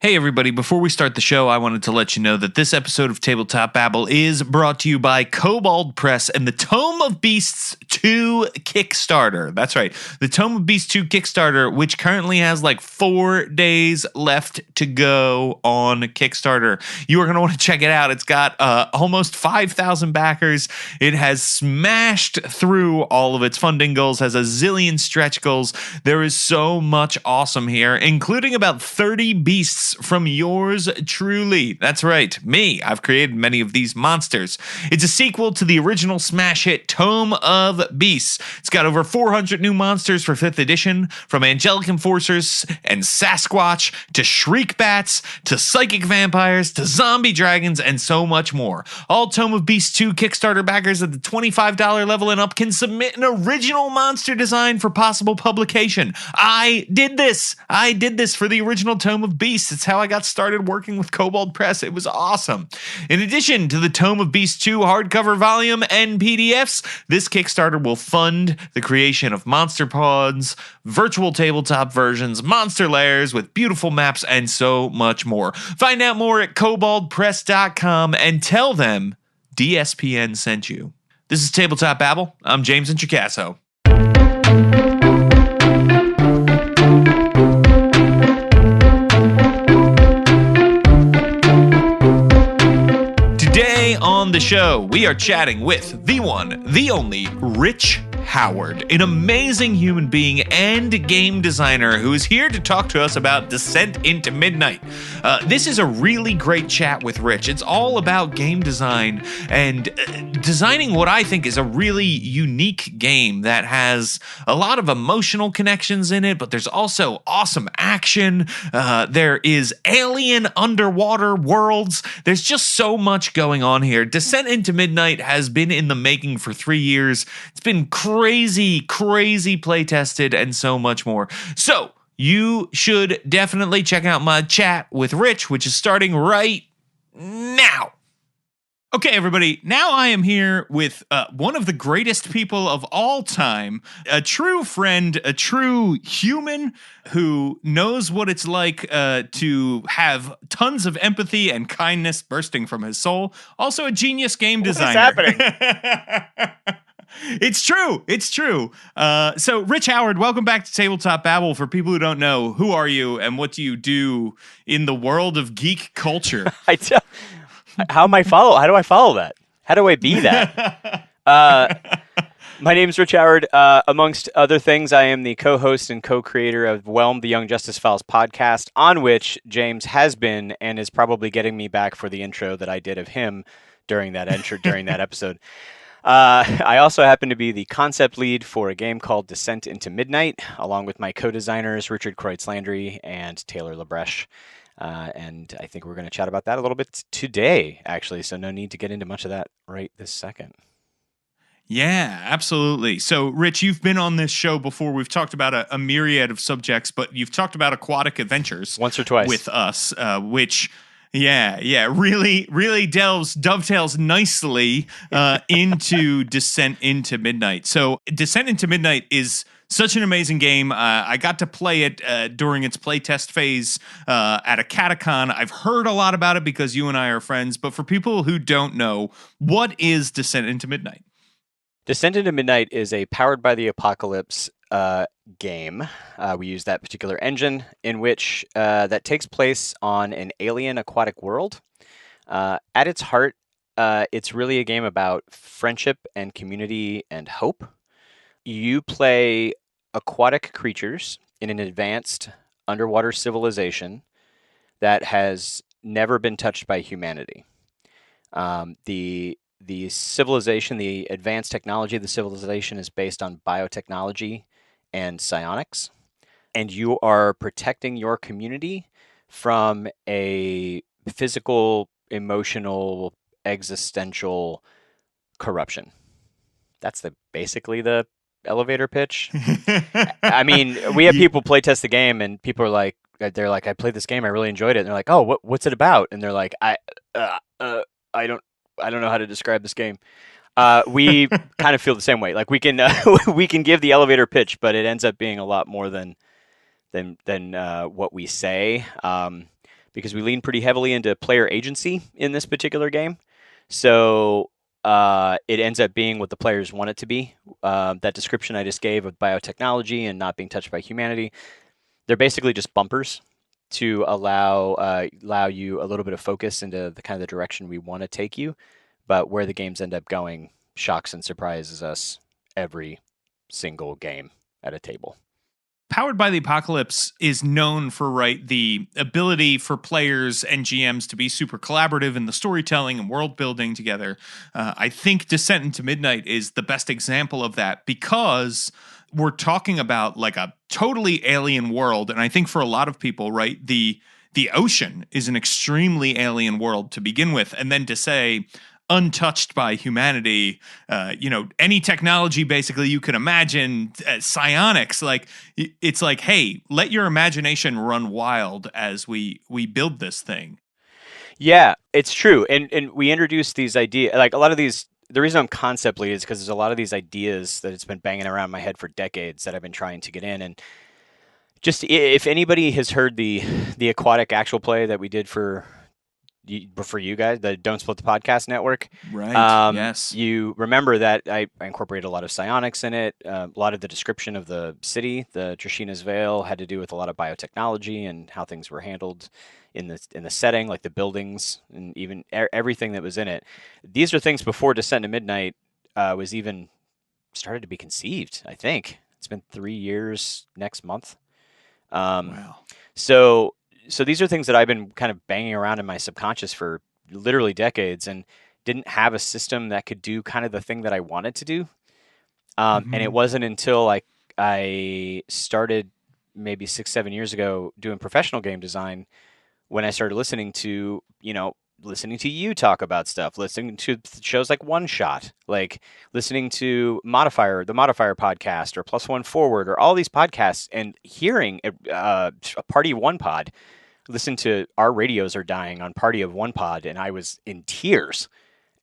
Hey everybody, before we start the show, I wanted to let you know that this episode of Tabletop Babble is brought to you by Kobold Press and the Tome of Beasts 2 Kickstarter. That's right, the Tome of Beasts 2 Kickstarter, which currently has like 4 days left to go on Kickstarter. You are going to want to check it out. It's got almost 5,000 backers. It has smashed through all of its funding goals, has a zillion stretch goals. There is so much awesome here, including about 30 beasts from yours truly. That's right, me. I've created many of these monsters. It's a sequel to the original smash hit Tome of Beasts. It's got over 400 new monsters for 5th edition, from angelic enforcers and Sasquatch to shriek bats to psychic vampires to zombie dragons and so much more. All Tome of Beasts 2 Kickstarter backers at the $25 level and up can submit an original monster design for possible publication. I did this for the original Tome of Beasts. It's how I got started working with Kobold Press. It was awesome. In addition to the Tome of Beasts 2 hardcover volume and PDFs, this Kickstarter will fund the creation of monster pods, virtual tabletop versions, monster layers with beautiful maps, and so much more. Find out more at koboldpress.com and tell them DSPN sent you. This is Tabletop Babble. I'm James Introcaso. On the show, we are chatting with the one, the only Rich Howard, an amazing human being and game designer who is here to talk to us about Descent into Midnight. This is a really great chat with Rich. It's all about game design and designing what I think is a really unique game that has a lot of emotional connections in it, but there's also awesome action. There is alien underwater worlds. There's just so much going on here. Descent into Midnight has been in the making for 3 years. It's been crazy play tested and so much more. So you should definitely check out my chat with Rich, which is starting right now. Okay, everybody, now I am here with one of the greatest people of all time, a true friend, a true human who knows what it's like to have tons of empathy and kindness bursting from his soul. Also a genius game designer. What is happening? It's true. So, Rich Howard, welcome back to Tabletop Babble. For people who don't know, who are you and what do you do in the world of geek culture? How do I follow that? How do I be that? My name's Rich Howard. Amongst other things, I am the co-host and co-creator of Whelm, the Young Justice Files podcast, on which James has been and is probably getting me back for the intro that I did of him during that episode. I also happen to be the concept lead for a game called Descent into Midnight, along with my co-designers Richard Kreutz-Landry and Taylor Labreche. And I think we're going to chat about that a little bit today, actually, so no need to get into much of that right this second. Yeah, absolutely. So, Rich, you've been on this show before. We've talked about a myriad of subjects, but you've talked about aquatic adventures once or twice with us, which... really dovetails nicely into Descent into Midnight. So Descent into Midnight is such an amazing game. I got to play it during its playtest phase at a Catacon. I've heard a lot about it because you and I are friends, but for people who don't know, what is Descent into Midnight? Descent into Midnight is a Powered by the Apocalypse game. We use that particular engine in which that takes place on an alien aquatic world. At its heart, it's really a game about friendship and community and hope. You play aquatic creatures in an advanced underwater civilization that has never been touched by humanity. The civilization, the advanced technology of the civilization is based on biotechnology and psionics, and you are protecting your community from a physical, emotional, existential corruption. That's basically the elevator pitch. I mean, we have people play test the game, and people are like, they're like, I played this game, I really enjoyed it. And they're like, oh, what's it about? And they're like, I don't know how to describe this game. We kind of feel the same way. Like we can give the elevator pitch, but it ends up being a lot more than what we say. because we lean pretty heavily into player agency in this particular game. So it ends up being what the players want it to be. That description I just gave of biotechnology and not being touched by humanity, they're basically just bumpers to allow you a little bit of focus into the kind of the direction we want to take you. But where the games end up going shocks and surprises us every single game at a table. Powered by the Apocalypse is known for the ability for players and GMs to be super collaborative in the storytelling and world building together. I think Descent into Midnight is the best example of that, because we're talking about like a totally alien world, and I think for a lot of people, the ocean is an extremely alien world to begin with, and then to say untouched by humanity, any technology basically you can imagine, psionics, it's like, hey, let your imagination run wild as we build this thing. Yeah, it's true. And we introduced these ideas, like a lot of these, the reason I'm concept lead is because there's a lot of these ideas that it's been banging around my head for decades that I've been trying to get in. And just if anybody has heard the aquatic actual play that we did for you guys, the Don't Split the Podcast Network. Right. Yes. You remember that I incorporated a lot of psionics in it. A lot of the description of the city, the Trishina's Vale, had to do with a lot of biotechnology and how things were handled in the setting, like the buildings and even everything that was in it. These are things before Descent to Midnight was even started to be conceived, I think. It's been 3 years next month. Wow. So these are things that I've been kind of banging around in my subconscious for literally decades, and didn't have a system that could do kind of the thing that I wanted to do. And it wasn't until I started maybe 6-7 years ago doing professional game design when I started listening to you talk about stuff, listening to shows like One Shot, like listening to the Modifier podcast or Plus One Forward or all these podcasts, and hearing a Party of One Pod. Listen to Our Radios Are Dying on Party of One Pod, and I was in tears.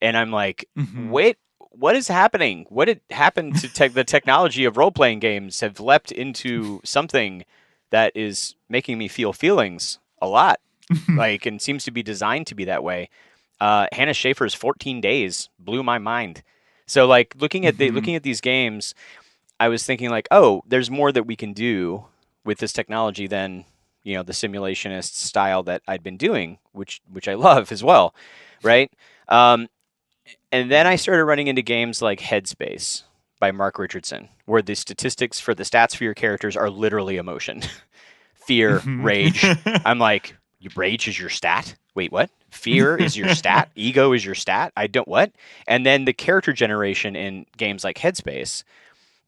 And I'm like, wait, what is happening? What had happened to the technology of role-playing games have leapt into something that is making me feel feelings a lot, and seems to be designed to be that way. Hannah Schaefer's 14 Days blew my mind. So looking at these games, I was thinking oh, there's more that we can do with this technology than the simulationist style that I'd been doing, which I love as well, right? And then I started running into games like Headspace by Mark Richardson, where the statistics for the stats for your characters are literally emotion. Fear, rage. I'm like, rage is your stat? Wait, what? Fear is your stat? Ego is your stat? What? And then the character generation in games like Headspace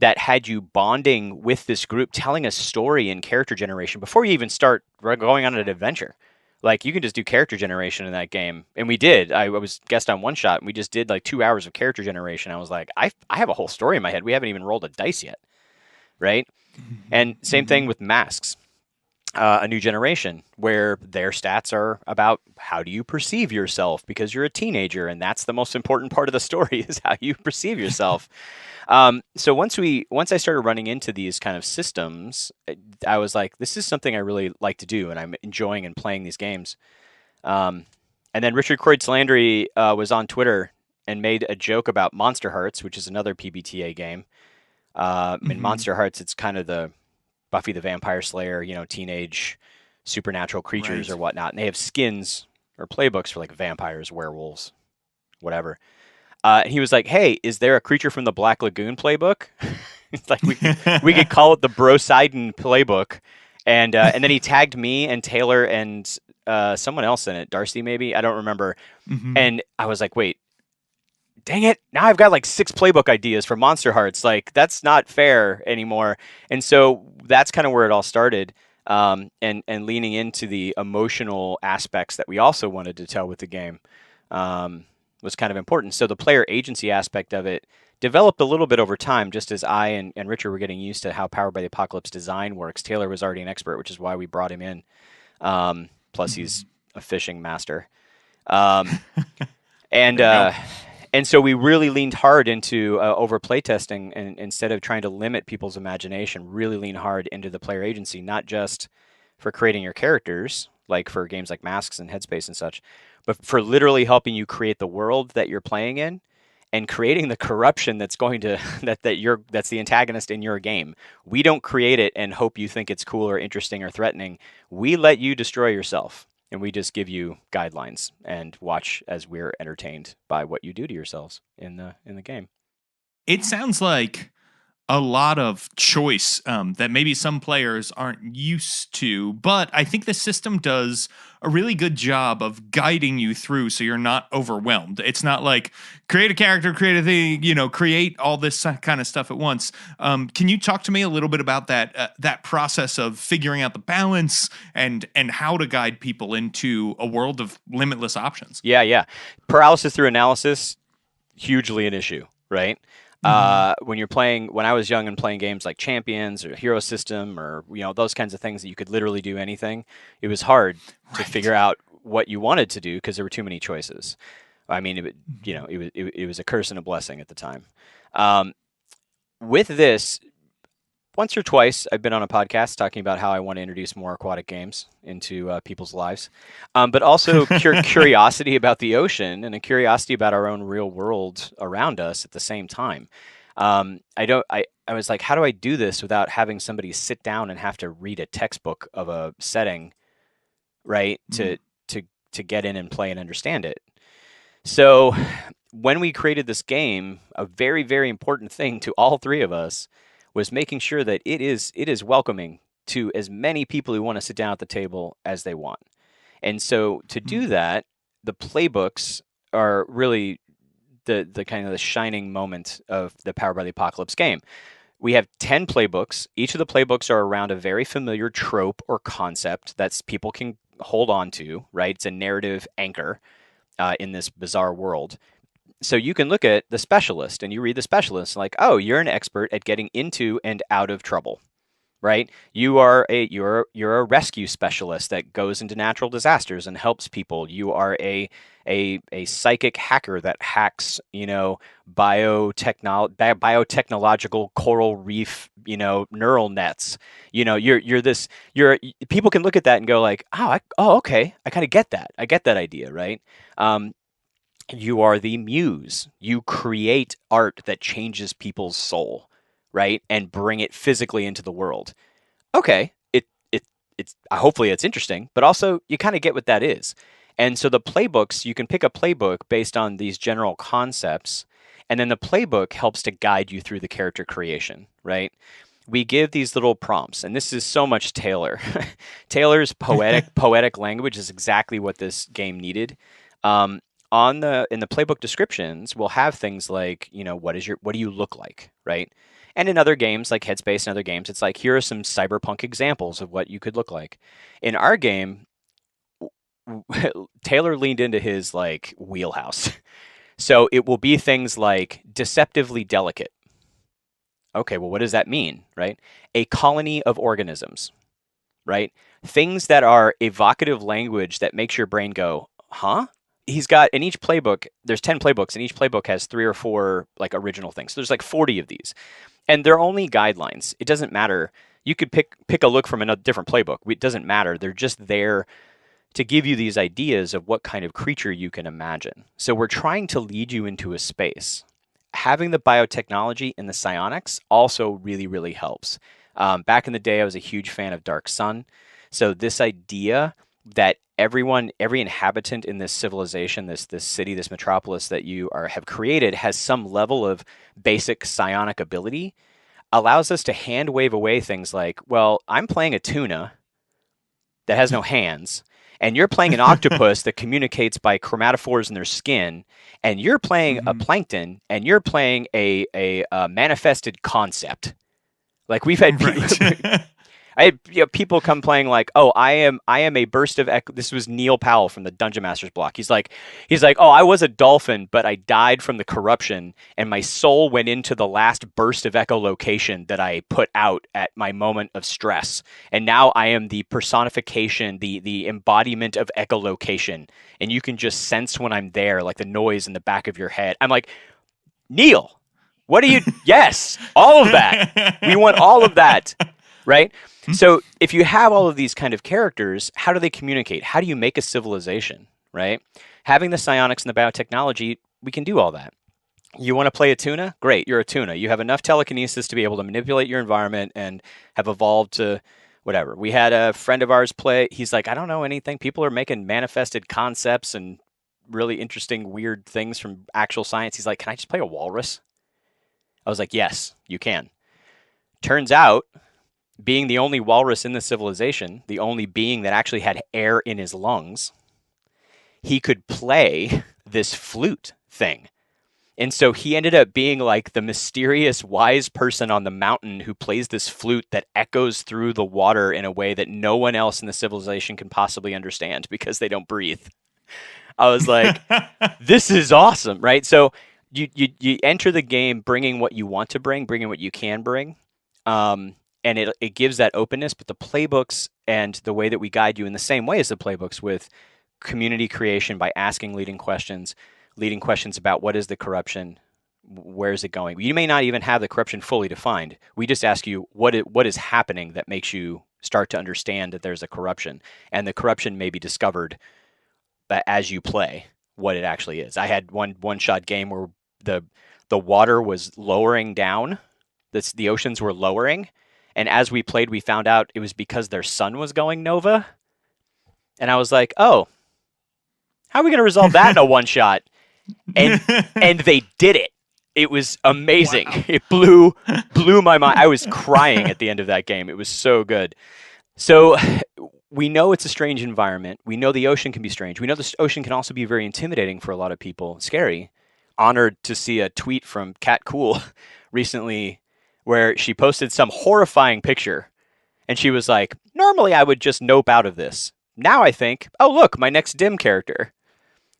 that had you bonding with this group, telling a story in character generation before you even start going on an adventure. You can just do character generation in that game. And we did. I was guest on One Shot, and we just did 2 hours of character generation. I was like, I have a whole story in my head. We haven't even rolled a dice yet, right? And same thing with Masks. A New Generation, where their stats are about how do you perceive yourself because you're a teenager, and that's the most important part of the story is how you perceive yourself. So once I started running into these kind of systems, I was like, this is something I really like to do, and I'm enjoying and playing these games. And then Richard Croyd Slandry was on Twitter and made a joke about Monster Hearts, which is another PBTA game. In Monster Hearts, it's kind of the Buffy the Vampire Slayer, teenage supernatural creatures or whatnot. And they have skins or playbooks for vampires, werewolves, whatever. He was like, hey, is there a Creature from the Black Lagoon playbook? It's we could call it the Brosidon playbook. And then he tagged me and Taylor and someone else in it, Darcy maybe, I don't remember. And I was like, wait, dang it, now I've got 6 playbook ideas for Monster Hearts. That's not fair anymore. And so that's kind of where it all started. And leaning into the emotional aspects that we also wanted to tell with the game was kind of important. So the player agency aspect of it developed a little bit over time, just as I and Richard were getting used to how Powered by the Apocalypse design works. Taylor was already an expert, which is why we brought him in. Plus he's a fishing master. And so we really leaned hard into over playtesting, and instead of trying to limit people's imagination, really lean hard into the player agency, not just for creating your characters, like for games like Masks and Headspace and such, but for literally helping you create the world that you're playing in and creating the corruption that's going to that's the antagonist in your game. We don't create it and hope you think it's cool or interesting or threatening. We let you destroy yourself, and we just give you guidelines and watch as we're entertained by what you do to yourselves in the game. It sounds like a lot of choice that maybe some players aren't used to, but I think the system does a really good job of guiding you through so you're not overwhelmed. It's not like create a character, create a thing, create all this kind of stuff at once. Can you talk to me a little bit about that process of figuring out the balance and how to guide people into a world of limitless options? Yeah. Paralysis through analysis, hugely an issue, right? When I was young and playing games like Champions or Hero System or those kinds of things that you could literally do anything, it was hard to figure out what you wanted to do because there were too many choices. I mean, it was a curse and a blessing at the time. With this, once or twice I've been on a podcast talking about how I want to introduce more aquatic games into people's lives, but also curiosity about the ocean and a curiosity about our own real world around us at the same time. I was like, how do I do this without having somebody sit down and have to read a textbook of a setting, right? To get in and play and understand it. So when we created this game, a very, very important thing to all three of us was making sure that it is welcoming to as many people who want to sit down at the table as they want. And so to do that, the playbooks are really the kind of the shining moment of the Powered by the Apocalypse game. We have 10 playbooks. Each of the playbooks are around a very familiar trope or concept that people can hold on to, right? It's a narrative anchor in this bizarre world. So you can look at the specialist and you read the specialist like, oh, you're an expert at getting into and out of trouble, right? You're a rescue specialist that goes into natural disasters and helps people. You are a psychic hacker that hacks, biotechnological coral reef, neural nets. People can look at that and go like, okay, I kind of get that. I get that idea, right? You are the muse. You create art that changes people's soul, right? And bring it physically into the world. Okay, it's hopefully it's interesting, but also you kind of get what that is. And so the playbooks, you can pick a playbook based on these general concepts, and then the playbook helps to guide you through the character creation, right? We give these little prompts, and this is so much Taylor. Taylor's poetic language is exactly what this game needed. In the playbook descriptions, we'll have things like, what do you look like, right? And in other games like Headspace and other games, it's like, here are some cyberpunk examples of what you could look like. In our game, Taylor leaned into his wheelhouse. So it will be things like deceptively delicate. Okay, well, what does that mean, right? A colony of organisms, right? Things that are evocative language that makes your brain go, huh? He's got in each playbook, there's 10 playbooks, and each playbook has 3 or 4 original things. So there's 40 of these. And they're only guidelines. It doesn't matter. You could pick a look from a different playbook. It doesn't matter. They're just there to give you these ideas of what kind of creature you can imagine. So we're trying to lead you into a space. Having the biotechnology and the psionics also really, really helps. Back in the day, I was a huge fan of Dark Sun. So this idea that every inhabitant in this civilization, this city, this metropolis that you have created has some level of basic psionic ability allows us to hand wave away things like, well, I'm playing a tuna that has no hands, and you're playing an octopus that communicates by chromatophores in their skin, and you're playing a plankton, and you're playing a manifested concept. Like we've had people come playing like, oh, I am a burst of this was Neil Powell from the Dungeon Masters block. He's like, oh, I was a dolphin, but I died from the corruption, and my soul went into the last burst of echolocation that I put out at my moment of stress, and now I am the personification, the embodiment of echolocation, and you can just sense when I'm there, like the noise in the back of your head. I'm like, Neil, what do you? Yes, all of that. We want all of that. right? So if you have all of these kind of characters, how do they communicate? How do you make a civilization, right? Having the psionics and the biotechnology, we can do all that. You want to play a tuna? Great, you're a tuna. You have enough telekinesis to be able to manipulate your environment and have evolved to whatever. We had a friend of ours play. He's like, I don't know anything. People are making manifested concepts and really interesting, weird things from actual science. He's like, can I just play a walrus? I was like, yes, you can. Turns out, being the only walrus in the civilization, the only being that actually had air in his lungs, he could play this flute thing. And so he ended up being like the mysterious wise person on the mountain who plays this flute that echoes through the water in a way that no one else in the civilization can possibly understand because they don't breathe. I was like, this is awesome, right? So you enter the game bringing what you want to bringing what you can bring. And it gives that openness, but the playbooks and the way that we guide you in the same way as the playbooks with community creation by asking leading questions about what is the corruption, where is it going. You may not even have the corruption fully defined. We just ask you what is happening that makes you start to understand that there's a corruption, and the corruption may be discovered as you play what it actually is. I had one shot game where the water was lowering down, the oceans were lowering, and as we played, we found out it was because their sun was going nova, and I was like, oh, how are we going to resolve that in a one shot? And they did it. It was amazing. Wow. It blew my mind. I was crying at the end of that game. It was so good. So we know it's a strange environment. We know the ocean can be strange. We know the ocean can also be very intimidating for a lot of people. Scary. Honored to see a tweet from Kat Cool recently where she posted some horrifying picture. And she was like, normally I would just nope out of this. Now I think, oh, look, my next dim character.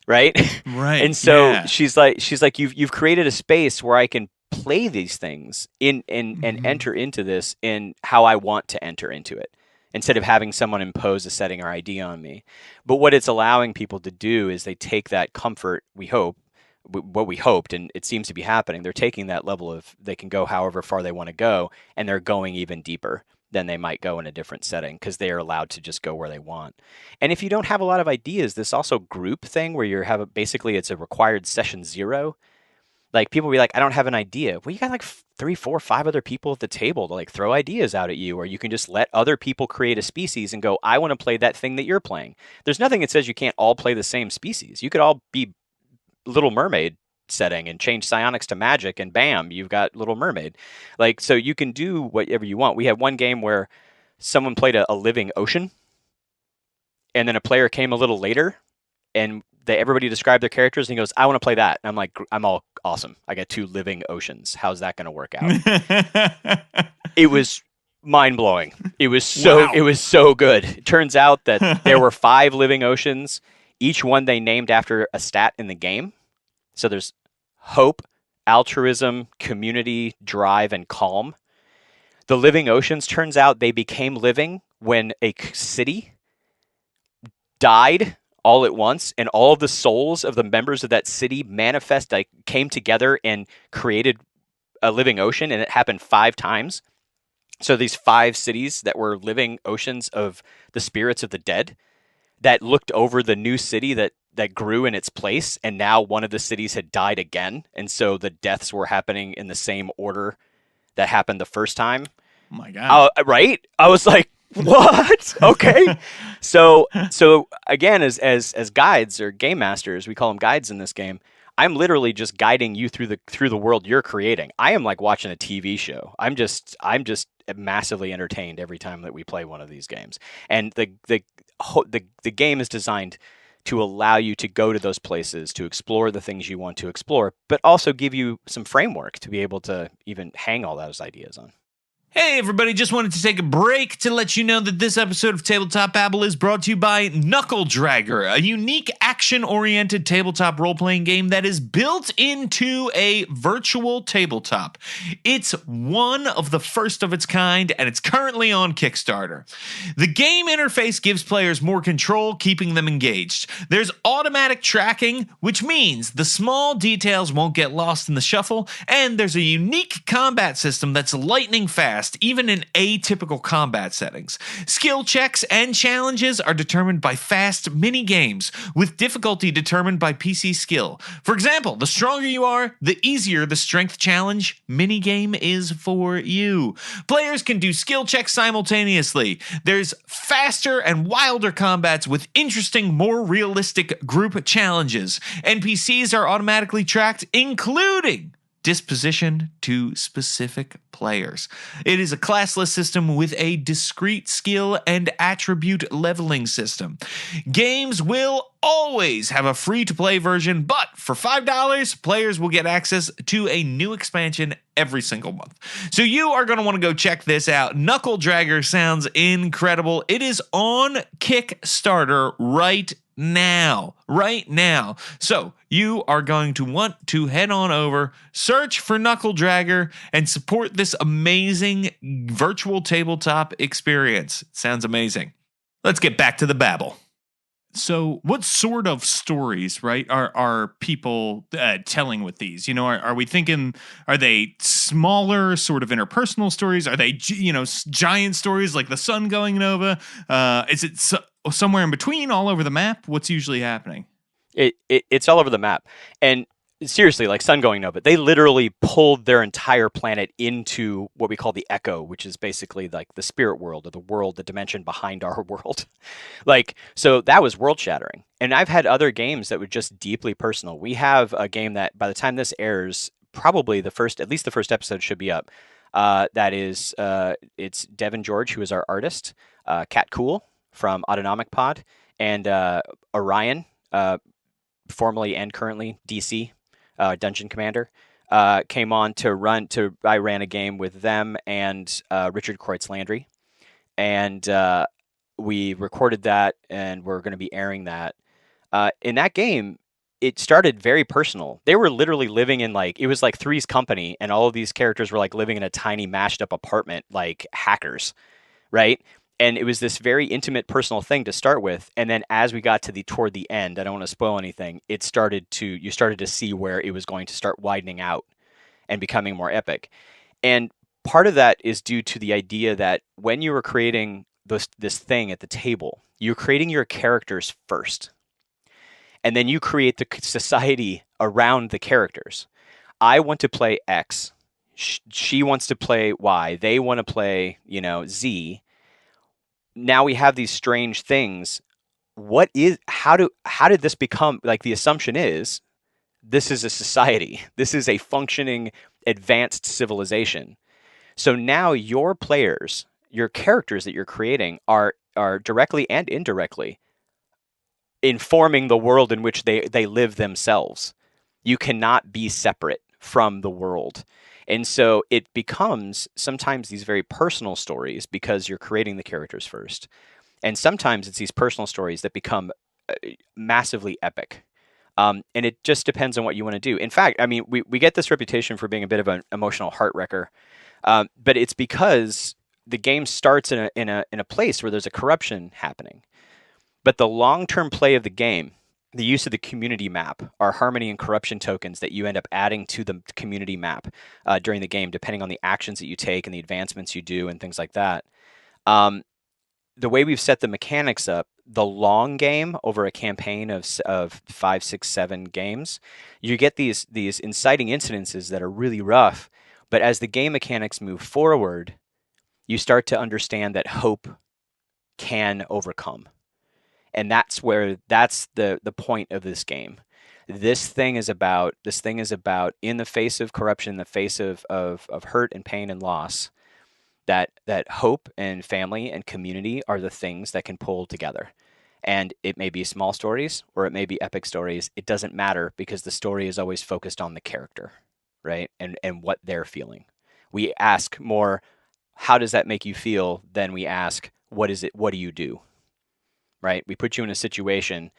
Right. And so she's like, you've created a space where I can play these things and enter into this in how I want to enter into it, instead of having someone impose a setting or idea on me. But what it's allowing people to do is they take that comfort, we hope, what we hoped, and it seems to be happening. They're taking that level of they can go however far they want to go, and they're going even deeper than they might go in a different setting because they are allowed to just go where they want. And if you don't have a lot of ideas, this also group thing where you have basically it's a required session 0. Like people will be like, I don't have an idea. Well, you got like 3, 4, 5 other people at the table to like throw ideas out at you, or you can just let other people create a species and go, I want to play that thing that you're playing. There's nothing that says you can't all play the same species. You could all be Little Mermaid setting and change psionics to magic, and bam, you've got Little Mermaid. Like, so you can do whatever you want. We had one game where someone played a living ocean, and then a player came a little later, and everybody described their characters, and he goes, I want to play that. And I'm like, I'm all awesome. I got 2 living oceans. How's that going to work out? It was mind-blowing. It was so good. It turns out that there were 5 living oceans. Each one they named after a stat in the game. So there's hope, altruism, community, drive, and calm. The living oceans, turns out they became living when a city died all at once, and all of the souls of the members of that city came together and created a living ocean, and it happened 5 times. So these 5 cities that were living oceans of the spirits of the dead that looked over the new city that grew in its place, and now one of the cities had died again, and so the deaths were happening in the same order that happened the first time. Oh my God. Right? I was like, what? Okay. So again, as guides or game masters, we call them guides in this game, I'm literally just guiding you through the world you're creating. I am like watching a TV show. I'm just massively entertained every time that we play one of these games. And the game is designed to allow you to go to those places, to explore the things you want to explore, but also give you some framework to be able to even hang all those ideas on. Hey everybody, just wanted to take a break to let you know that this episode of Tabletop Babble is brought to you by Knuckle Dragger, a unique action-oriented tabletop role-playing game that is built into a virtual tabletop. It's one of the first of its kind, and it's currently on Kickstarter. The game interface gives players more control, keeping them engaged. There's automatic tracking, which means the small details won't get lost in the shuffle, and there's a unique combat system that's lightning fast fast, even in atypical combat settings. Skill checks and challenges are determined by fast mini games, with difficulty determined by PC skill. For example, the stronger you are, the easier the strength challenge mini game is for you. Players can do skill checks simultaneously. There's faster and wilder combats with interesting, more realistic group challenges. NPCs are automatically tracked, including disposition to specific players. It is a classless system with a discrete skill and attribute leveling system. Games will always have a free-to-play version, but for $5, players will get access to a new expansion every single month. So you are going to want to go check this out. Knuckle Dragger sounds incredible. It is on Kickstarter right now. So you are going to want to head on over, search for Knuckle Dragger, and support this amazing virtual tabletop experience. It sounds amazing. Let's get back to the babble. So what sort of stories, right, are people telling with these? You know, are we thinking, are they smaller sort of interpersonal stories? Are they, giant stories like the sun going nova? Is it somewhere in between, all over the map? What's usually happening? It's all over the map. And seriously, like Sun Going Nova, they literally pulled their entire planet into what we call the Echo, which is basically like the spirit world, or the world, the dimension behind our world. So that was world shattering. And I've had other games that were just deeply personal. We have a game that by the time this airs, probably at least the first episode should be up. That is, it's Devin George, who is our artist, Cat Cool from Autonomic Pod, and Orion, formerly and currently DC, Dungeon Commander, came on I ran a game with them and Richard Kreutz Landry, and we recorded that, and we're going to be airing that. In that game, it started very personal. They were literally living in it was like Three's Company, and all of these characters were like living in a tiny mashed up apartment like hackers, right? And it was this very intimate, personal thing to start with. And then as we got toward the end, I don't want to spoil anything, you started to see where it was going to start widening out and becoming more epic. And part of that is due to the idea that when you were creating this thing at the table, you're creating your characters first. And then you create the society around the characters. I want to play X. She wants to play Y. They want to play, Z. Now we have these strange things. How did this become, the assumption is this is a society. This is a functioning advanced civilization. So now your players, your characters that you're creating are directly and indirectly informing the world in which they live themselves. You cannot be separate from the world. And so it becomes sometimes these very personal stories because you're creating the characters first. And sometimes it's these personal stories that become massively epic. And it just depends on what you want to do. In fact, I mean, we get this reputation for being a bit of an emotional heart wrecker, but it's because the game starts in a place where there's a corruption happening. But the long-term play of the game, the use of the community map, are harmony and corruption tokens that you end up adding to the community map during the game, depending on the actions that you take and the advancements you do and things like that. The way we've set the mechanics up, the long game over a campaign of 5, 6, 7 games, you get these inciting incidences that are really rough. But as the game mechanics move forward, you start to understand that hope can overcome. And that's the point of this game. This thing is about in the face of corruption, in the face of hurt and pain and loss, that hope and family and community are the things that can pull together. And it may be small stories or it may be epic stories. It doesn't matter because the story is always focused on the character, right? And what they're feeling. We ask more, how does that make you feel, than we ask, what do you do? Right? We put you in a situation.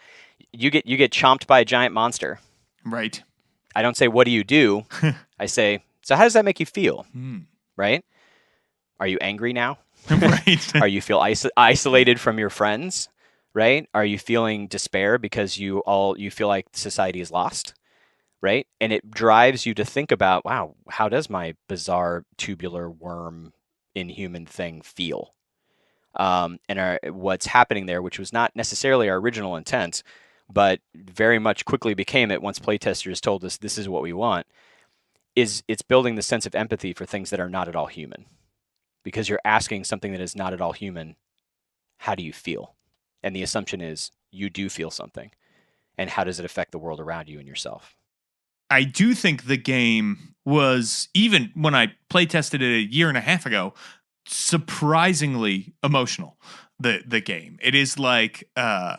You get chomped by a giant monster. Right. I don't say, what do you do? I say, so how does that make you feel? Right? Are you angry now? Right. Are you feel isolated from your friends? Right? Are you feeling despair because you feel like society is lost? Right? And it drives you to think about, wow, how does my bizarre tubular worm inhuman thing feel. What's happening there, which was not necessarily our original intent, but very much quickly became it once playtesters told us this is what we want, is it's building the sense of empathy for things that are not at all human. Because you're asking something that is not at all human, how do you feel? And the assumption is you do feel something. And how does it affect the world around you and yourself? I do think the game was, even when I playtested it a year and a half ago, surprisingly emotional. The game, it is like not,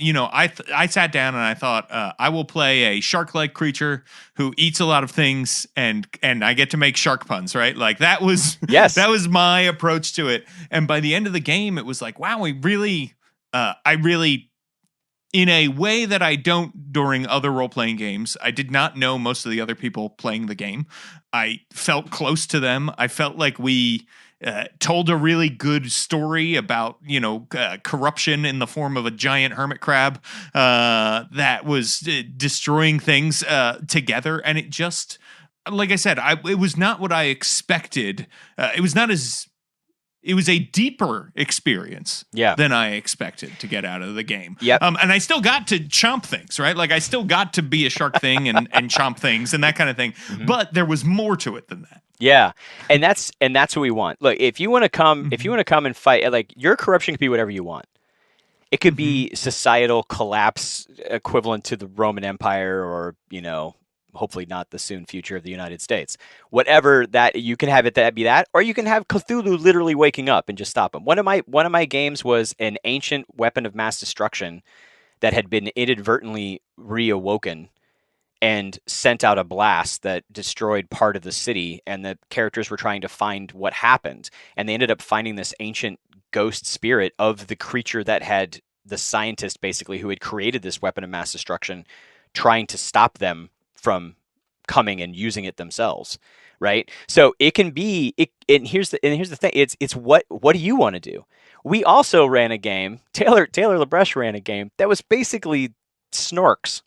I sat down and I thought I will play a shark-like creature who eats a lot of things and I get to make shark puns, right? Like that was that was my approach to it. And by the end of the game, it was like, wow, I really in a way that I don't during other role-playing games. I did not know most of the other people playing the game. I felt close to them. I felt like we told a really good story about, corruption in the form of a giant hermit crab that was destroying things together. And it just, like I said, it was not what I expected. It was a deeper experience than I expected to get out of the game. Yep. And I still got to chomp things, right? Like I still got to be a shark thing and chomp things and that kind of thing. Mm-hmm. But there was more to it than that. Yeah. And that's what we want. Look, if you want to come and fight, like your corruption could be whatever you want. It could be societal collapse equivalent to the Roman Empire or, hopefully not the soon future of the United States. Whatever that, you can have it that be that, or you can have Cthulhu literally waking up and just stop him. One of my games was an ancient weapon of mass destruction that had been inadvertently reawoken and sent out a blast that destroyed part of the city, and the characters were trying to find what happened. And they ended up finding this ancient ghost spirit of the creature that had the scientist, basically, who had created this weapon of mass destruction, trying to stop them from coming and using it themselves, right? So it can be it. And here's the thing: it's what do you want to do? We also ran a game. Taylor LaBreche ran a game that was basically Snorks.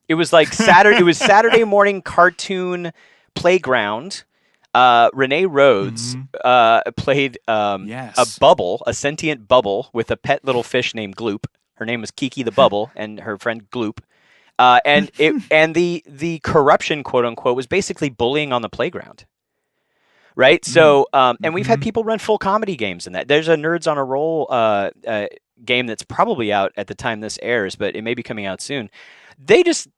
It was like Saturday. It was Saturday morning cartoon playground. Renee Rhodes played a bubble, a sentient bubble with a pet little fish named Gloop. Her name was Kiki the Bubble, and her friend Gloop. And the corruption, quote unquote, was basically bullying on the playground, right? So, and we've had people run full comedy games in that. There's a Nerds on a Roll game that's probably out at the time this airs, but it may be coming out soon. They just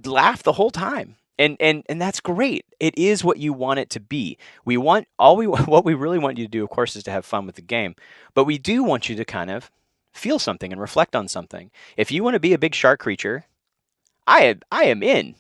laugh the whole time, and that's great. It is what you want it to be. What we really want you to do, of course, is to have fun with the game, but we do want you to kind of feel something and reflect on something. If you want to be a big shark creature, I am in.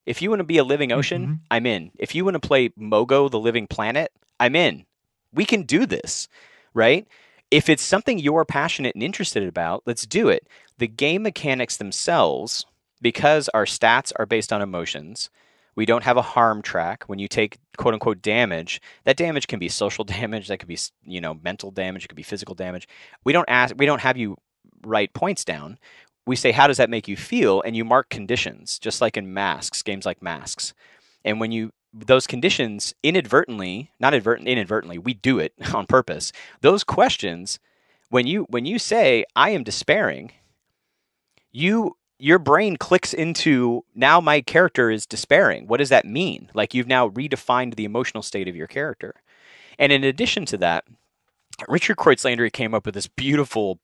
If you want to be a living ocean, I'm in. If you want to play Mogo, the living planet, I'm in. We can do this, right? If it's something you're passionate and interested about, let's do it. The game mechanics themselves, because our stats are based on emotions, we don't have a harm track. When you take quote unquote damage, that damage can be social damage, that could be, mental damage, it could be physical damage. We don't have you write points down. We say, how does that make you feel? And you mark conditions, just like in games like Masks. And when those conditions inadvertently, we do it on purpose. Those questions, when you say, I am despairing, your brain clicks into, now my character is despairing. What does that mean? Like, you've now redefined the emotional state of your character. And in addition to that, Richard Kreutzlander came up with this beautiful,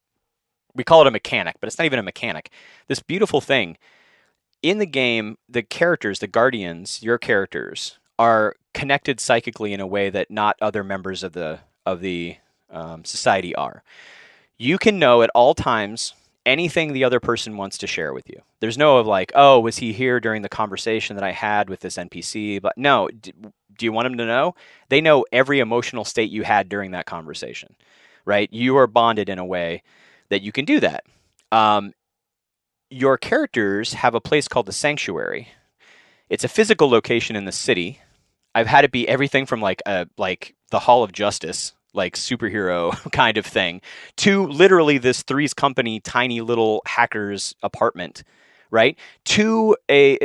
we call it a mechanic, but it's not even a mechanic. This beautiful thing. In the game, the characters, the guardians, your characters, are connected psychically in a way that not other members of the society are. You can know at all times anything the other person wants to share with you. There's no like, oh, was he here during the conversation that I had with this NPC? But no, do you want them to know? They know every emotional state you had during that conversation, right? You are bonded in a way that you can do that. Your characters have a place called the Sanctuary. It's a physical location in the city. I've had it be everything from like the Hall of Justice, like superhero kind of thing, to literally this Three's Company tiny little hacker's apartment, right? To a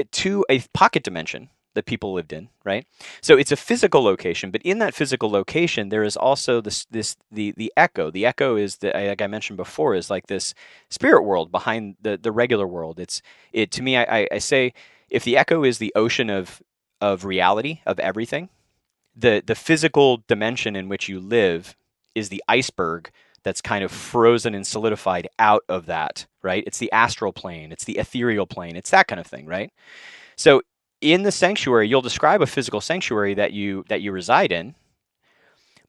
pocket dimension that people lived in, right? So it's a physical location, but in that physical location, there is also the echo. The echo is like I mentioned before, is like this spirit world behind the regular world. It to me, I say, if the echo is the ocean of reality of everything, the physical dimension in which you live is the iceberg that's kind of frozen and solidified out of that, right? It's the astral plane, it's the ethereal plane, it's that kind of thing, right? So in the sanctuary, you'll describe a physical sanctuary that you reside in,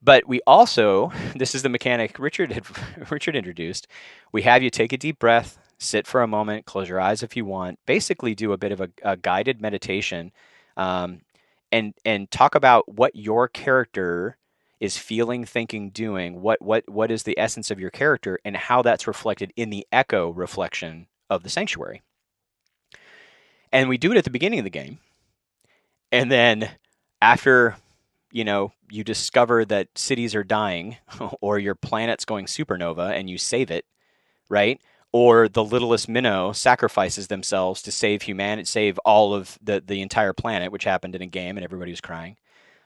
but we also, this is the mechanic Richard introduced. We have you take a deep breath, sit for a moment, close your eyes if you want, basically do a bit of a guided meditation, and talk about what your character is feeling, thinking, doing. What is the essence of your character, and how that's reflected in the echo reflection of the sanctuary. And we do it at the beginning of the game. And then after, you discover that cities are dying or your planet's going supernova and you save it, right? Or the littlest minnow sacrifices themselves to save humanity, save all of the entire planet, which happened in a game and everybody was crying,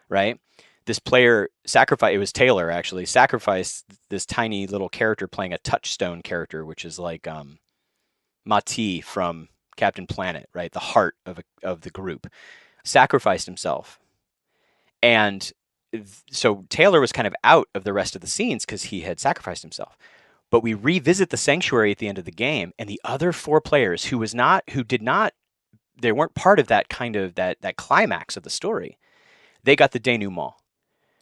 right? This player sacrificed, it was Taylor actually, sacrificed this tiny little character playing a touchstone character, which is like Mati from Captain Planet, right? The heart of the group, sacrificed himself. And so Taylor was kind of out of the rest of the scenes because he had sacrificed himself. But we revisit the sanctuary at the end of the game, and the other 4 players they weren't part of that kind of that climax of the story. They got the denouement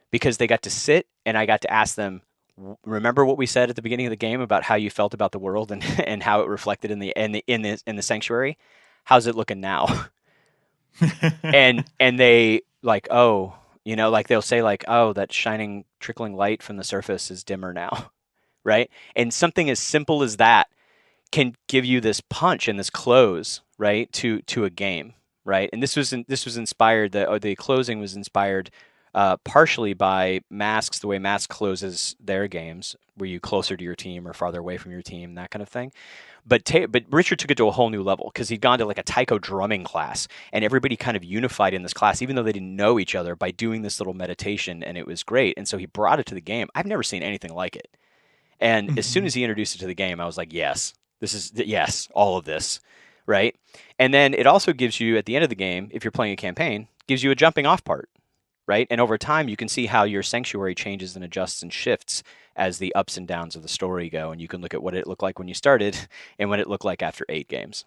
because they got to sit, and I got to ask them, remember what we said at the beginning of the game about how you felt about the world and how it reflected in the sanctuary? How's it looking now? and they like, oh, like they'll say like, oh, that shining trickling light from the surface is dimmer now, right? And something as simple as that can give you this punch and this close, right, to a game, right? And this was inspired. The closing was inspired partially by Masks, the way Masks closes their games, were you closer to your team or farther away from your team, that kind of thing. But Richard took it to a whole new level because he'd gone to like a taiko drumming class, and everybody kind of unified in this class, even though they didn't know each other, by doing this little meditation, and it was great. And so he brought it to the game. I've never seen anything like it. And as soon as he introduced it to the game, I was like, yes, all of this, right? And then it also gives you, at the end of the game, if you're playing a campaign, gives you a jumping off part, right? And over time, you can see how your sanctuary changes and adjusts and shifts as the ups and downs of the story go. And you can look at what it looked like when you started and what it looked like after 8 games.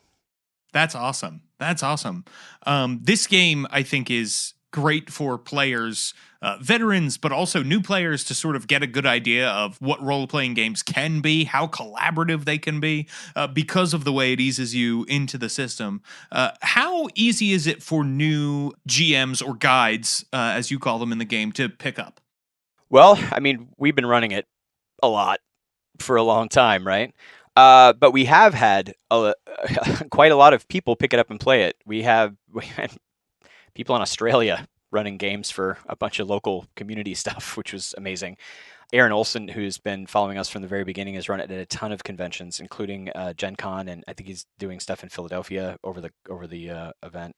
That's awesome. This game, I think, is great for players, veterans, but also new players, to sort of get a good idea of what role-playing games can be, how collaborative they can be, because of the way it eases you into the system. How easy is it for new GMs or guides, as you call them in the game, to pick up? Well, I mean, we've been running it a lot for a long time, right? But we have had quite a lot of people pick it up and play it. We had people in Australia running games for a bunch of local community stuff, which was amazing. Aaron Olson, who's been following us from the very beginning, has run it at a ton of conventions, including Gen Con, and I think he's doing stuff in Philadelphia over the event.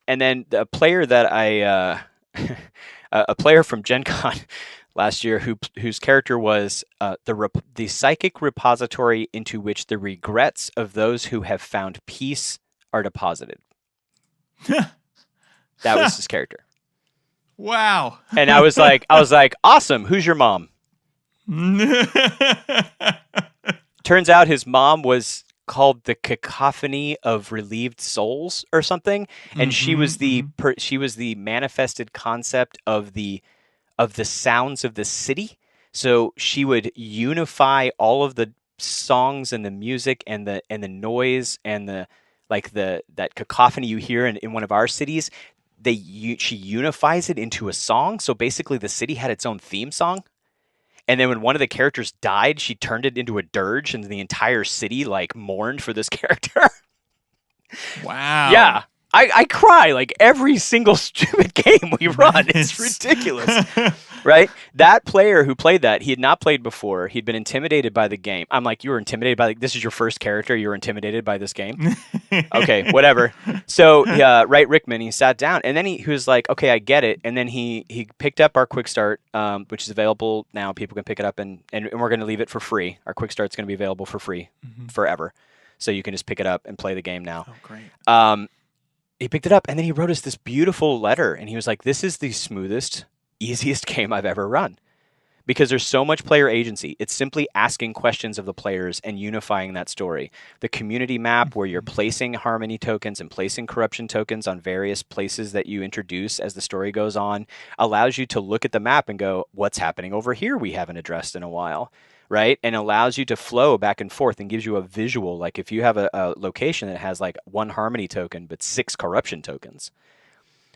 And then a player that a player from Gen Con last year, whose character was the psychic repository into which the regrets of those who have found peace are deposited. That was his character. Wow. And I was like, awesome. Who's your mom? Turns out his mom was called the Cacophony of Relieved Souls or something, and she was the manifested concept of the sounds of the city. So she would unify all of the songs and the music and the noise and that cacophony you hear in one of our cities. She unifies it into a song. So basically the city had its own theme song. And then when one of the characters died, she turned it into a dirge, and the entire city mourned for this character. Wow. Yeah. I cry like every single stupid game we run. It's ridiculous. Right? That player who played that, he had not played before. He'd been intimidated by the game. I'm like, you were intimidated by this is your first character. You were intimidated by this game. Okay, whatever. So, Wright Rickman, he sat down and then he was like, okay, I get it. And then he picked up our quick start, which is available now. People can pick it up and we're going to leave it for free. Our quick start's going to be available for free forever. So you can just pick it up and play the game now. Oh, great. He picked it up and then he wrote us this beautiful letter and he was like, this is the smoothest, easiest game I've ever run because there's so much player agency. It's simply asking questions of the players and unifying that story. The community map where you're placing harmony tokens and placing corruption tokens on various places that you introduce as the story goes on allows you to look at the map and go, what's happening over here we haven't addressed in a while, right? And allows you to flow back and forth and gives you a visual. Like if you have a location that has like 1 harmony token but 6 corruption tokens,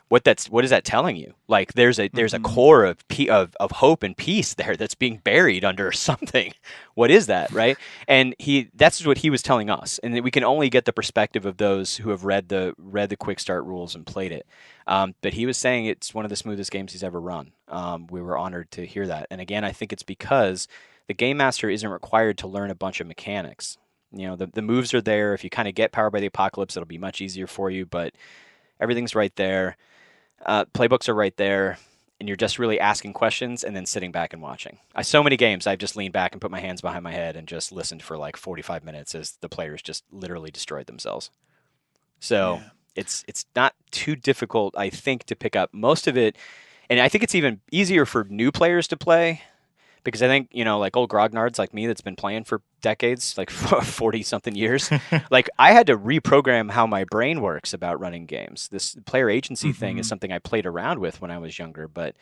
what is that telling you? Like there's a core of hope and peace there that's being buried under something. What is that, right? And that's what he was telling us, and we can only get the perspective of those who have read the quick start rules and played it. But he was saying it's one of the smoothest games he's ever run. We were honored to hear that, and again, I think it's because the game master isn't required to learn a bunch of mechanics. You know, the moves are there. If you kind of get Powered by the Apocalypse, it'll be much easier for you. But everything's right there. Playbooks are right there, and you're just really asking questions and then sitting back and watching. So many games I've just leaned back and put my hands behind my head and just listened for like 45 minutes as the players just literally destroyed themselves. So it's not too difficult, I think, to pick up most of it, and I think it's even easier for new players to play. Because I think, you know, like old grognards like me that's been playing for decades, like 40-something years, like I had to reprogram how my brain works about running games. This player agency thing is something I played around with when I was younger, but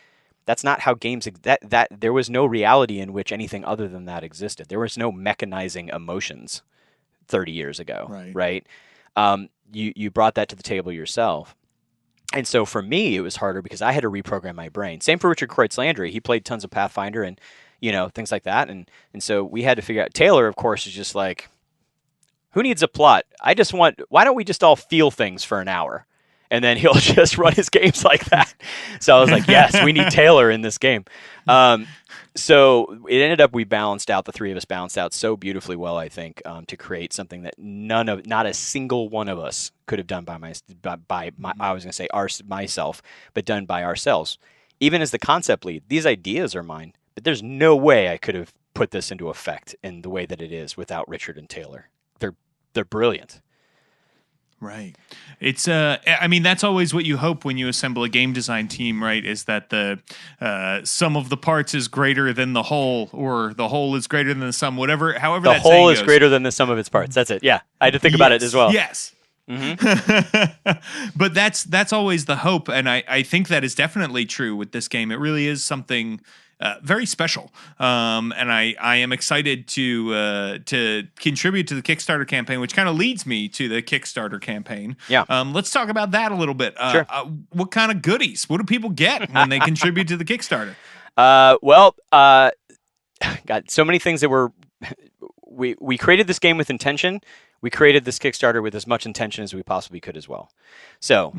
that's not how games that there was no reality in which anything other than that existed. There was no mechanizing emotions 30 years ago, right? You brought that to the table yourself. And so for me, it was harder because I had to reprogram my brain. Same for Richard Kreutz-Landry. He played tons of Pathfinder and, you know, things like that. And so we had to figure out. Taylor, of course, is just like, who needs a plot? Why don't we just all feel things for an hour? And then he'll just run his games like that. So I was like, yes, we need Taylor in this game. So it ended up the three of us balanced out so beautifully well, I think, to create something that not a single one of us could have done myself, but done by ourselves. Even as the concept lead, these ideas are mine, but there's no way I could have put this into effect in the way that it is without Richard and Taylor. They're brilliant. Right. It's I mean, that's always what you hope when you assemble a game design team, right? Is that the sum of the parts is greater than the whole, or the whole is greater than the sum, however the that whole is goes. greater than the sum of its parts. That's it. Yeah. I had to think about it as well. Yes. But that's always the hope, and I think that is definitely true with this game. It really is something very special, and I am excited to contribute to the Kickstarter campaign, which kind of leads me to the Kickstarter campaign. Yeah. Let's talk about that a little bit. Sure. What kind of goodies? What do people get when they contribute to the Kickstarter? Got so many things that we created this game with intention. We created this Kickstarter with as much intention as we possibly could as well. So,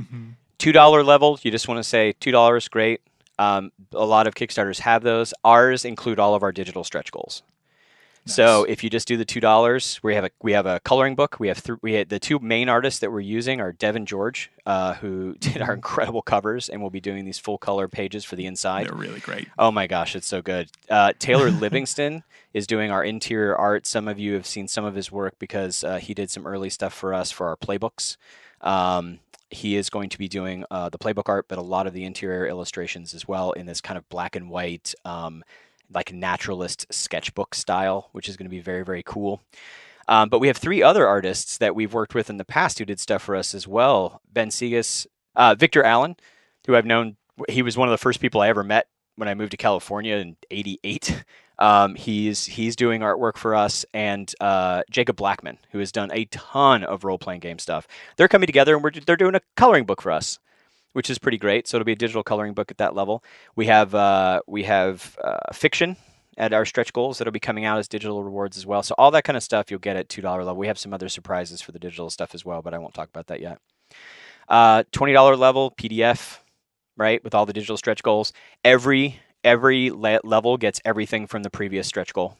$2 level, you just want to say $2, great. A lot of Kickstarters have those. Ours include all of our digital stretch goals. Nice. So if you just do the $2, we have a coloring book. We have the two main artists that we're using are Devin George, who did our incredible covers, and we'll be doing these full color pages for the inside. They're really great. Oh my gosh, it's so good. Taylor Livingston is doing our interior art. Some of you have seen some of his work because he did some early stuff for us for our playbooks. He is going to be doing the playbook art, but a lot of the interior illustrations as well in this kind of black and white, like naturalist sketchbook style, which is going to be very, very cool. But we have 3 other artists that we've worked with in the past who did stuff for us as well. Ben Segas, Victor Allen, who I've known. He was one of the first people I ever met when I moved to California in '88. He's doing artwork for us, and Jacob Blackman, who has done a ton of role-playing game stuff. They're coming together, and they're doing a coloring book for us, which is pretty great. So it'll be a digital coloring book at that level. We have fiction at our stretch goals that'll be coming out as digital rewards as well. So all that kind of stuff you'll get at $2 level. We have some other surprises for the digital stuff as well, but I won't talk about that yet. $20 level PDF, right, with all the digital stretch goals. Every level gets everything from the previous stretch goal.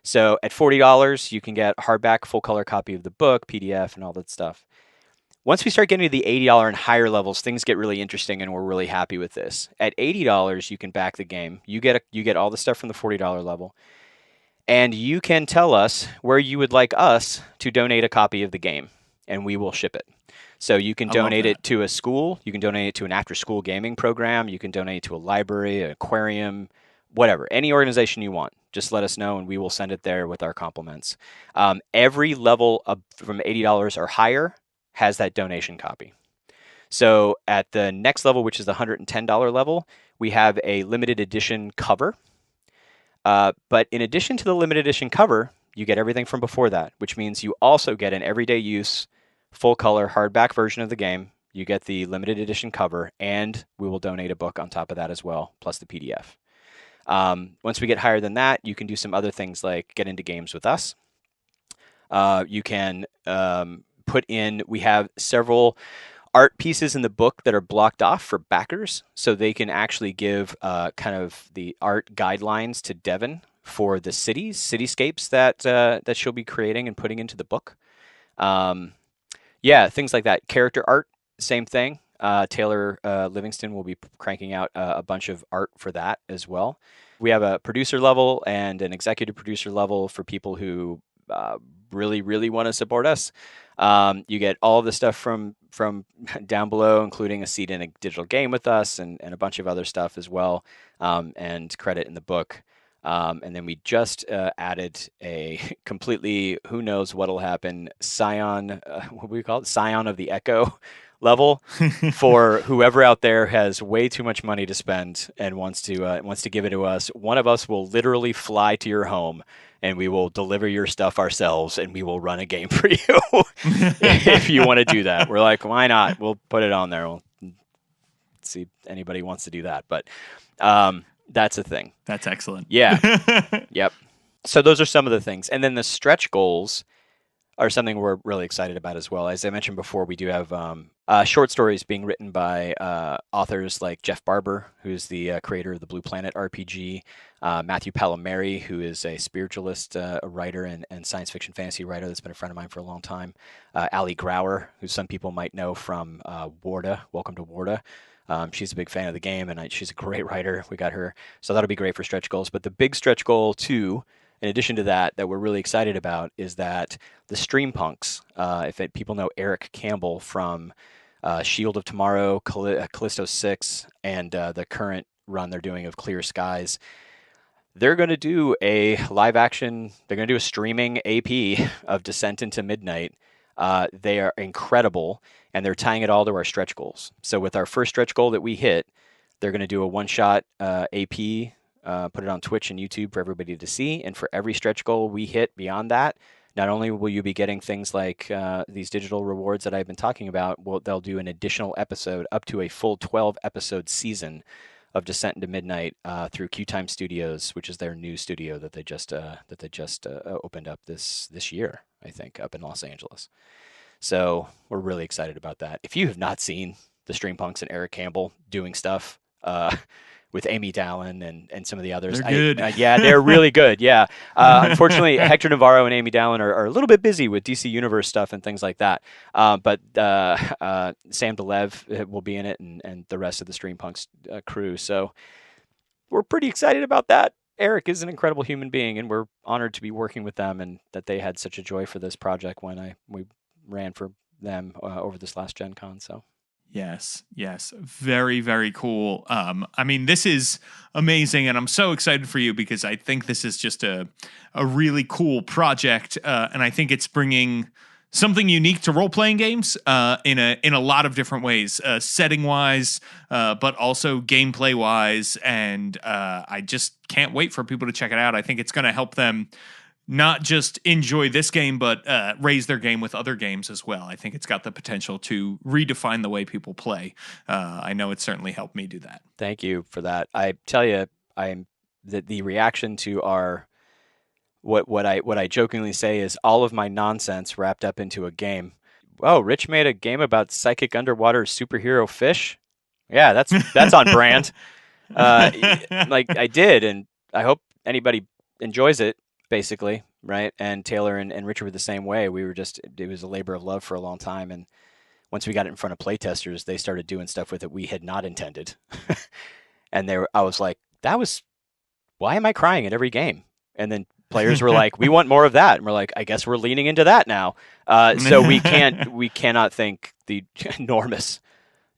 So at $40, you can get a hardback, full color copy of the book, PDF, and all that stuff. Once we start getting to the $80 and higher levels, things get really interesting, and we're really happy with this. At $80, you can back the game. You get all the stuff from the $40 level, and you can tell us where you would like us to donate a copy of the game, and we will ship it. So you can donate it to a school, you can donate it to an after-school gaming program, you can donate it to a library, an aquarium, whatever, any organization you want. Just let us know, and we will send it there with our compliments. Every level from $80 or higher has that donation copy. So at the next level, which is the $110 level, we have a limited edition cover. But in addition to the limited edition cover, you get everything from before that, which means you also get an everyday use, full color hardback version of the game. You get the limited edition cover, and we will donate a book on top of that as well, plus the PDF. Once we get higher than that, you can do some other things like get into games with us. You can we have several art pieces in the book that are blocked off for backers, so they can actually give kind of the art guidelines to Devin for the cityscapes that she'll be creating and putting into the book. Things like that. Character art, same thing. Taylor Livingston will be cranking out a bunch of art for that as well. We have a producer level and an executive producer level for people who really, really want to support us. You get all of the stuff from down below, including a seat in a digital game with us and a bunch of other stuff as well, and credit in the book. And then we just added a completely, who knows what'll happen, Scion, what do we call it? Scion of the Echo level for whoever out there has way too much money to spend and wants to give it to us. One of us will literally fly to your home, and we will deliver your stuff ourselves, and we will run a game for you if you want to do that. We're like, why not? We'll put it on there. We'll see if anybody wants to do that. But that's a thing. That's excellent. Yeah. Yep. So those are some of the things. And then the stretch goals are something we're really excited about as well. As I mentioned before, we do have short stories being written by authors like Jeff Barber, who's the creator of the Blue Planet RPG, Matthew Palomari, who is a spiritualist writer and science fiction fantasy writer that's been a friend of mine for a long time, Ali Grauer, who some people might know from Warda, Welcome to Warda. She's a big fan of the game, and she's a great writer. We got her. So that'll be great for stretch goals. But the big stretch goal, too, in addition to that we're really excited about, is that the Streampunks, people know Eric Campbell from Shield of Tomorrow, Callisto 6, and the current run they're doing of Clear Skies, they're going to do a live action, they're going to do a streaming AP of Descent into Midnight. They are incredible, and they're tying it all to our stretch goals. So with our first stretch goal that we hit, they're going to do a one-shot AP, put it on Twitch and YouTube for everybody to see. And for every stretch goal we hit beyond that, not only will you be getting things like these digital rewards that I've been talking about, they'll do an additional episode up to a full 12-episode season of Descent into Midnight through QTime Studios, which is their new studio that they just opened up this year, I think, up in Los Angeles. So we're really excited about that. If you have not seen the Streampunks and Eric Campbell doing stuff with Amy Dallin and some of the others, they're good. Yeah, they're really good. Yeah. Unfortunately, Hector Navarro and Amy Dallin are a little bit busy with DC Universe stuff and things like that. But Sam DeLev will be in it, and the rest of the Streampunks crew. So we're pretty excited about that. Eric is an incredible human being, and we're honored to be working with them, and that they had such a joy for this project when we ran for them over this last Gen Con. So. Yes. Very, very cool. I mean, this is amazing, and I'm so excited for you because I think this is just a really cool project, and I think it's bringing something unique to role-playing games in a lot of different ways, setting-wise, but also gameplay-wise, and I just can't wait for people to check it out. I think it's going to help them not just enjoy this game, but raise their game with other games as well. I think it's got the potential to redefine the way people play. I know it's certainly helped me do that. Thank you for that. I tell you, the reaction to our what I jokingly say is all of my nonsense wrapped up into a game oh, Rich made a game about psychic underwater superhero fish. Yeah, that's on brand. Like I did, and I hope anybody enjoys it, basically, right? And Taylor and Richard were the same way. It was a labor of love for a long time, and once we got it in front of playtesters, they started doing stuff with it we had not intended. And I was like, why am I crying at every game? And then players were like, we want more of that. And we're like, I guess we're leaning into that now. So we cannot thank the enormous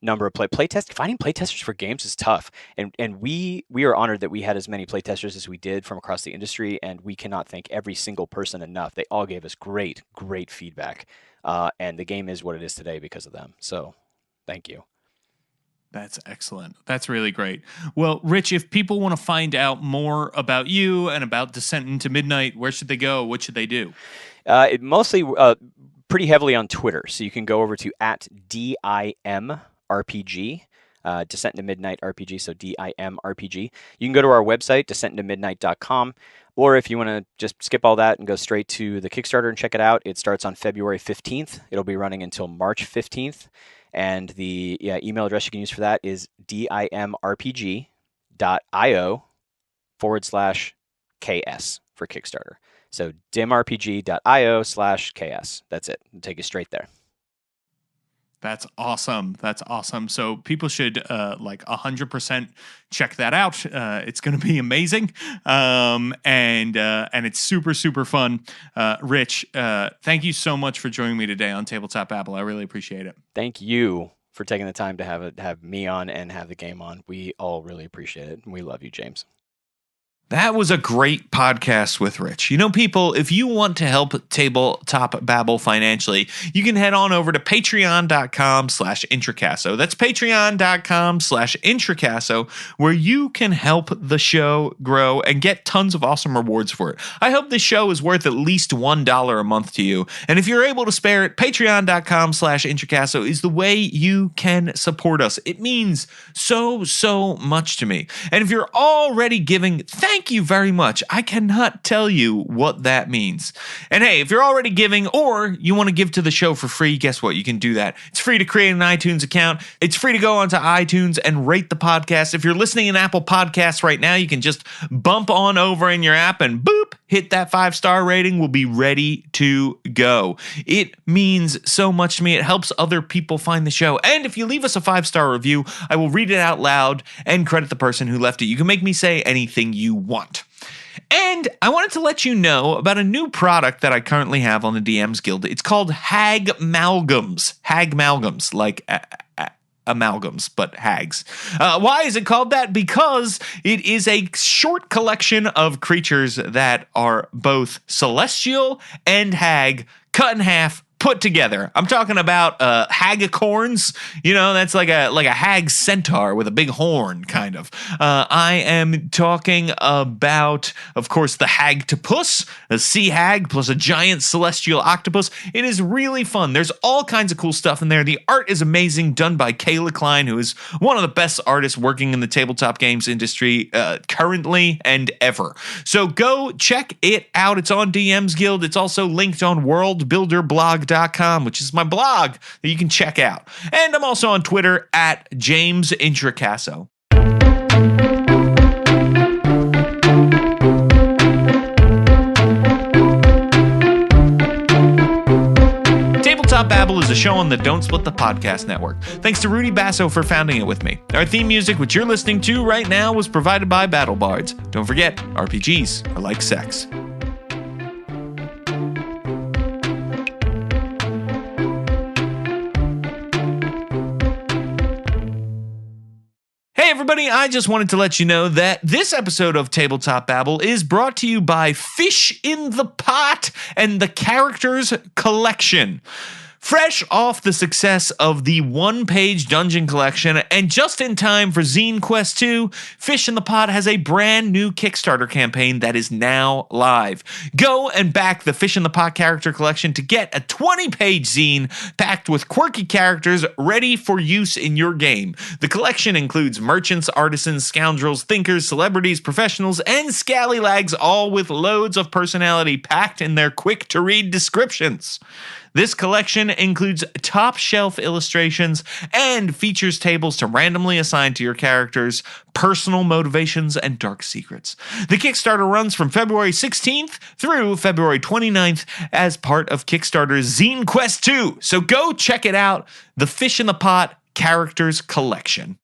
number of finding playtesters for games is tough. And we are honored that we had as many playtesters as we did from across the industry, and we cannot thank every single person enough. They all gave us great feedback. And the game is what it is today because of them. So thank you. That's excellent. That's really great. Well, Rich, if people want to find out more about you and about Descent into Midnight, where should they go? What should they do? Mostly pretty heavily on Twitter. So you can go over to @DIMRPG, Descent into Midnight RPG, so DIMRPG. You can go to our website, descentintomidnight.com, or if you want to just skip all that and go straight to the Kickstarter and check it out, it starts on February 15th. It'll be running until March 15th. And the email address you can use for that is dimrpg.io/KS for Kickstarter. So dimrpg.io/KS. That's it. It'll take you straight there. That's awesome. That's awesome. So people should 100% check that out. It's going to be amazing. And it's super, super fun. Rich, thank you so much for joining me today on Tabletop Babble. I really appreciate it. Thank you for taking the time to have me on and have the game on. We all really appreciate it. And we love you, James. That was a great podcast with Rich. You know, people, if you want to help Tabletop Babble financially, you can head on over to patreon.com/Intricasso. That's patreon.com/Intricasso, where you can help the show grow and get tons of awesome rewards for it. I hope this show is worth at least $1 a month to you. And if you're able to spare it, patreon.com/Intricasso is the way you can support us. It means so, so much to me. And if you're already giving, thank you very much. I cannot tell you what that means. And hey, if you're already giving or you want to give to the show for free, guess what? You can do that. It's free to create an iTunes account. It's free to go onto iTunes and rate the podcast. If you're listening in Apple Podcasts right now, you can just bump on over in your app and boop, hit that 5-star rating. We'll be ready to go. It means so much to me. It helps other people find the show. And if you leave us a 5-star review, I will read it out loud and credit the person who left it. You can make me say anything you want. And I wanted to let you know about a new product that I currently have on the DMs Guild. It's called Hagmalgams. Hagmalgams, like amalgams, but hags. Why is it called that? Because it is a short collection of creatures that are both celestial and hag cut in half, put together. I'm talking about hagacorns. You know, that's like a hag centaur with a big horn, kind of. I am talking about, of course, the hagtopus, a sea hag plus a giant celestial octopus. It is really fun. There's all kinds of cool stuff in there. The art is amazing, done by Kayla Klein, who is one of the best artists working in the tabletop games industry currently and ever. So go check it out. It's on DMs Guild. It's also linked on worldbuilderblog.com, which is my blog that you can check out. And I'm also on Twitter at James Intricasso. Tabletop Babble is a show on the Don't Split the Podcast Network. Thanks to Rudy Basso for founding it with me. Our theme music, which you're listening to right now, was provided by Battle Bards. Don't forget, RPGs are like sex. Hey everybody, I just wanted to let you know that this episode of Tabletop Babble is brought to you by Fish in the Pot and the Characters Collection. Fresh off the success of the one-page dungeon collection and just in time for Zine Quest 2, Fish in the Pot has a brand new Kickstarter campaign that is now live. Go and back the Fish in the Pot character collection to get a 20-page zine packed with quirky characters ready for use in your game. The collection includes merchants, artisans, scoundrels, thinkers, celebrities, professionals, and scallylags, all with loads of personality packed in their quick-to-read descriptions. This collection includes top shelf illustrations and features tables to randomly assign to your characters personal motivations and dark secrets. The Kickstarter runs from February 16th through February 29th as part of Kickstarter's Zine Quest 2. So go check it out, the Fish in the Pot Characters Collection.